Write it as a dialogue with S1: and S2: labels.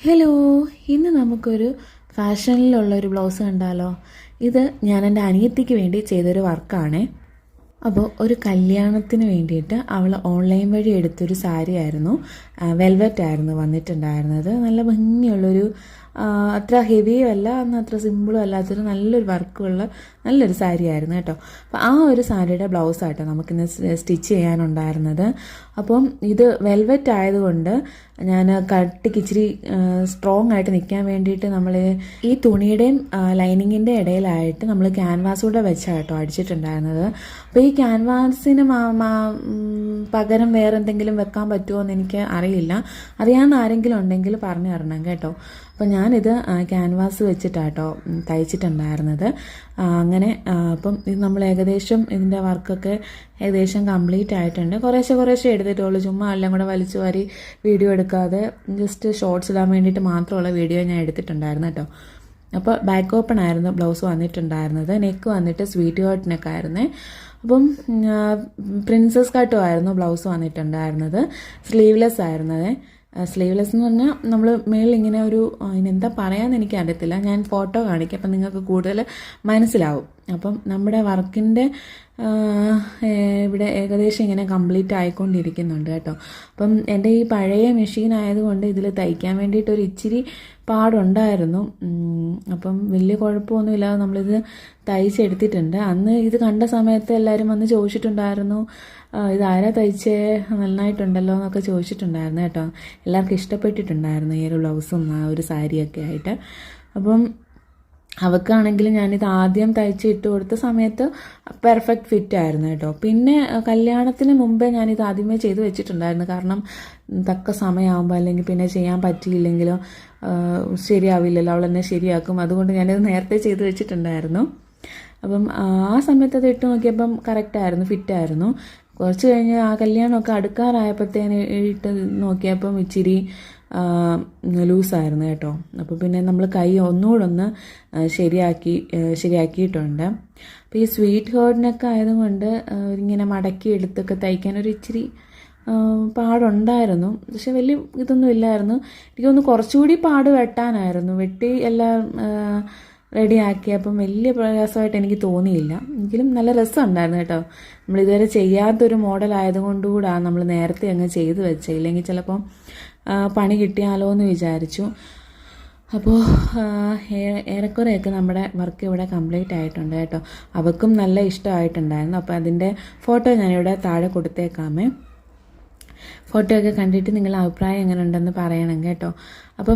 S1: Hello, ഇന്ന് നമുക്കൊരു ഫാഷനിലുള്ളൊരു blouse കണ്ടാലോ? ഇത് ഞാൻ എൻ്റെ അനിയത്തിക്ക് വേണ്ടി ചെയ്തൊരു വർക്കാണേ. അപ്പോൾ ഒരു കല്യാണത്തിന് വേണ്ടിയിട്ട് അവൾ ഓൺലൈൻ വഴി എടുത്തൊരു സാരി ആയിരുന്നു. വെൽവെറ്റ് ആയിരുന്നു വന്നിട്ടുണ്ടായിരുന്നത്. നല്ല ഭംഗിയുള്ളൊരു അത്ര ഹെവിയും അല്ല, എന്നാൽ അത്ര സിമ്പിളും അല്ലാത്തൊരു നല്ലൊരു വർക്കുള്ള നല്ലൊരു സാരി ആയിരുന്നു കേട്ടോ. അപ്പോൾ ആ ഒരു സാരിയുടെ ബ്ലൗസായിട്ടോ നമുക്കിന്ന് സ്റ്റിച്ച് ചെയ്യാനുണ്ടായിരുന്നത്. അപ്പം ഇത് വെൽവെറ്റ് ആയതുകൊണ്ട് ഞാൻ കട്ടിക്ക് ഇച്ചിരി സ്ട്രോങ് ആയിട്ട് നിൽക്കാൻ വേണ്ടിയിട്ട് നമ്മൾ ഈ തുണിയുടെയും ലൈനിങ്ങിൻ്റെ ഇടയിലായിട്ട് നമ്മൾ ക്യാൻവാസൂടെ വെച്ചാട്ടോ അടിച്ചിട്ടുണ്ടായിരുന്നത്. അപ്പോൾ ഈ ക്യാൻവാസിന് പകരം വേറെ എന്തെങ്കിലും വെക്കാൻ പറ്റുമോ എന്ന് എനിക്ക് അറിയില്ല. അറിയാവുന്ന ആരെങ്കിലും ഉണ്ടെങ്കിൽ പറഞ്ഞു തരണം കേട്ടോ. അപ്പോൾ ഞാനിത് ക്യാൻവാസ് വെച്ചിട്ടാട്ടോ തയ്ച്ചിട്ടുണ്ടായിരുന്നത്. അങ്ങനെ അപ്പം ഇത് നമ്മൾ ഏകദേശം ഇതിൻ്റെ വർക്കൊക്കെ ഏകദേശം കംപ്ലീറ്റ് ആയിട്ടുണ്ട്. കുറേശ്ശെ എടുത്തിട്ടുള്ളൂ, ചുമ്മാ എല്ലാം കൂടെ വലിച്ചു വാരി വീഡിയോ എടുക്കാതെ ജസ്റ്റ് ഷോർട്സ് ഇടാൻ വേണ്ടിയിട്ട് മാത്രമുള്ള വീഡിയോ ഞാൻ എടുത്തിട്ടുണ്ടായിരുന്നു കേട്ടോ. അപ്പോൾ ബാക്ക് ഓപ്പൺ ആയിരുന്നു ബ്ലൗസ് വന്നിട്ടുണ്ടായിരുന്നത്. നെക്ക് വന്നിട്ട് സ്വീറ്റ് ഹാർട്ട് നെക്കായിരുന്നേ. അപ്പം പ്രിൻസസ് കട്ടും ആയിരുന്നു ബ്ലൗസ് വന്നിട്ടുണ്ടായിരുന്നത്. സ്ലീവ്ലെസ് ആയിരുന്നത്. സ്ലീവ്ലെസ് എന്ന് പറഞ്ഞാൽ നമ്മൾ മേളിൽ ഇങ്ങനെ ഒരു ഇതിനെന്താ പറയാമെന്ന് എനിക്ക് അറിയത്തില്ല, ഞാൻ ഫോട്ടോ കാണിക്കാം അപ്പം നിങ്ങൾക്ക് കൂടുതൽ മനസ്സിലാവും. അപ്പം നമ്മുടെ വർക്കിൻ്റെ ഇവിടെ ഏകദേശം ഇങ്ങനെ കംപ്ലീറ്റ് ആയിക്കൊണ്ടിരിക്കുന്നുണ്ട് കേട്ടോ. അപ്പം എൻ്റെ ഈ പഴയ മെഷീൻ ആയതുകൊണ്ട് ഇതിൽ തയ്ക്കാൻ വേണ്ടിയിട്ടൊരു ഇച്ചിരി പാടുണ്ടായിരുന്നു. അപ്പം വലിയ കുഴപ്പമൊന്നുമില്ലാതെ നമ്മളിത് തയ്ച്ചെടുത്തിട്ടുണ്ട്. അന്ന് ഇത് കണ്ട സമയത്ത് എല്ലാവരും വന്ന് ചോദിച്ചിട്ടുണ്ടായിരുന്നു, ഇതാരാ തയ്ച്ചേ, നന്നായിട്ടുണ്ടല്ലോ എന്നൊക്കെ ചോദിച്ചിട്ടുണ്ടായിരുന്നു കേട്ടോ. എല്ലാവർക്കും ഇഷ്ടപ്പെട്ടിട്ടുണ്ടായിരുന്നു ഈ ഒരു ബ്ലൗസും ആ ഒരു സാരിയൊക്കെ ആയിട്ട്. അപ്പം അവൾക്കാണെങ്കിൽ ഞാനിത് ആദ്യം തയ്ച്ച് ഇട്ട് കൊടുത്ത സമയത്ത് പെർഫെക്റ്റ് ഫിറ്റ് ആയിരുന്നു കേട്ടോ. പിന്നെ കല്യാണത്തിന് മുമ്പേ ഞാനിത് ആദ്യമേ ചെയ്ത് വെച്ചിട്ടുണ്ടായിരുന്നു. കാരണം തക്ക സമയമാകുമ്പോൾ അല്ലെങ്കിൽ പിന്നെ ചെയ്യാൻ പറ്റിയില്ലെങ്കിലോ ശരിയാവില്ലല്ലോ, അവൾ എന്നെ ശരിയാക്കും. അതുകൊണ്ട് ഞാനിത് നേരത്തെ ചെയ്ത് വെച്ചിട്ടുണ്ടായിരുന്നു. അപ്പം ആ സമയത്ത് അത് ഇട്ട് നോക്കിയപ്പം കറക്റ്റായിരുന്നു, ഫിറ്റായിരുന്നു. കുറച്ച് കഴിഞ്ഞ് ആ കല്യാണമൊക്കെ അടുക്കാറായപ്പോഴത്തേന് ഇട്ട് നോക്കിയപ്പം ഇച്ചിരി ലൂസായിരുന്നു കേട്ടോ. അപ്പോൾ പിന്നെ നമ്മൾ കൈ ഒന്നുകൂടെ ഒന്ന് ശരിയാക്കിയിട്ടുണ്ട്. അപ്പോൾ ഈ സ്വീറ്റ് ഹാർട്ടിനൊക്കെ ആയതുകൊണ്ട് ഇങ്ങനെ മടക്കി എടുത്തൊക്കെ തയ്ക്കാൻ ഒരു ഇച്ചിരി പാടുണ്ടായിരുന്നു. പക്ഷെ വലിയ ഇതൊന്നും ഇല്ലായിരുന്നു. എനിക്കൊന്ന് കുറച്ചുകൂടി പാട് വെട്ടാനായിരുന്നു. വെട്ടി എല്ലാം റെഡിയാക്കിയപ്പം വലിയ പ്രയാസമായിട്ട് എനിക്ക് തോന്നിയില്ല. എങ്കിലും നല്ല രസമുണ്ടായിരുന്നു കേട്ടോ. നമ്മളിതുവരെ ചെയ്യാത്തൊരു മോഡലായതുകൊണ്ടുകൂടാണ് നമ്മൾ നേരത്തെ അങ്ങ് ചെയ്ത് വെച്ചത്. ഇല്ലെങ്കിൽ ചിലപ്പം പണി കിട്ടിയാലോ എന്ന് വിചാരിച്ചു. അപ്പോൾ ഏറെക്കുറെയൊക്കെ നമ്മുടെ വർക്ക് ഇവിടെ കംപ്ലീറ്റ് ആയിട്ടുണ്ട് കേട്ടോ. അവൾക്കും നല്ല ഇഷ്ടമായിട്ടുണ്ടായിരുന്നു. അപ്പോൾ അതിൻ്റെ ഫോട്ടോ ഞാനിവിടെ താഴെ കൊടുത്തേക്കാമേ. ഫോട്ടോ ഒക്കെ കണ്ടിട്ട് നിങ്ങളുടെ അഭിപ്രായം എങ്ങനെ ഉണ്ടെന്ന് പറയണം കേട്ടോ. അപ്പം